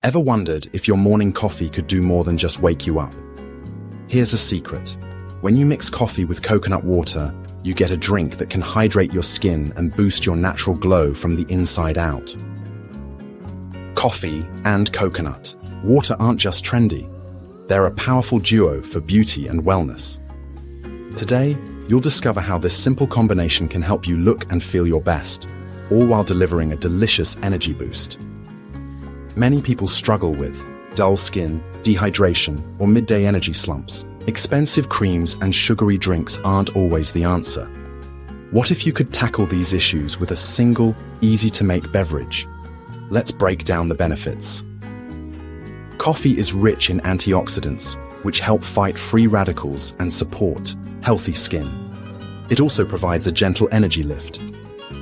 Ever wondered if your morning coffee could do more than just wake you up? Here's a secret. When you mix coffee with coconut water, you get a drink that can hydrate your skin and boost your natural glow from the inside out. Coffee and coconut. Water aren't just trendy. They're a powerful duo for beauty and wellness. Today, you'll discover how this simple combination can help you look and feel your best, all while delivering a delicious energy boost. Many people struggle with dull skin, dehydration, or midday energy slumps. Expensive creams and sugary drinks aren't always the answer. What if you could tackle these issues with a single, easy-to-make beverage? Let's break down the benefits. Coffee is rich in antioxidants, which help fight free radicals and support healthy skin. It also provides a gentle energy lift.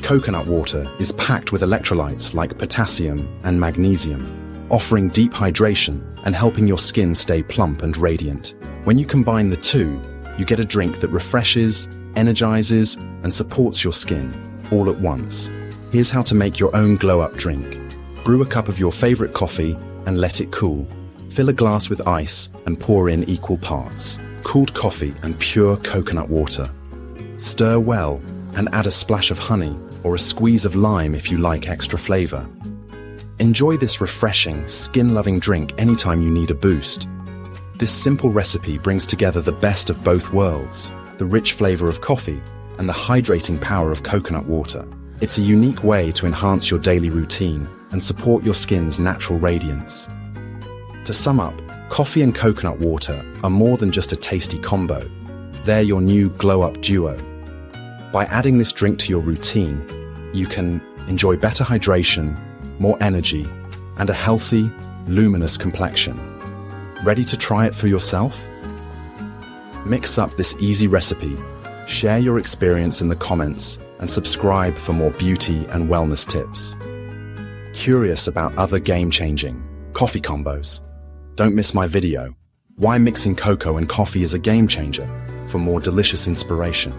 Coconut water is packed with electrolytes like potassium and magnesium, offering deep hydration and helping your skin stay plump and radiant. When you combine the two, you get a drink that refreshes, energizes, and supports your skin all at once. Here's how to make your own glow-up drink. Brew a cup of your favorite coffee and let it cool. Fill a glass with ice and pour in equal parts cooled coffee and pure coconut water. Stir well and add a splash of honey or a squeeze of lime if you like extra flavor. Enjoy this refreshing, skin-loving drink anytime you need a boost. This simple recipe brings together the best of both worlds, the rich flavor of coffee and the hydrating power of coconut water. It's a unique way to enhance your daily routine and support your skin's natural radiance. To sum up, coffee and coconut water are more than just a tasty combo. They're your new glow-up duo. By adding this drink to your routine, you can enjoy better hydration, more energy, and a healthy, luminous complexion. Ready to try it for yourself? Mix up this easy recipe, share your experience in the comments, and subscribe for more beauty and wellness tips. Curious about other game-changing coffee combos? Don't miss my video, Why Mixing Cocoa and Coffee is a Game Changer, for more delicious inspiration.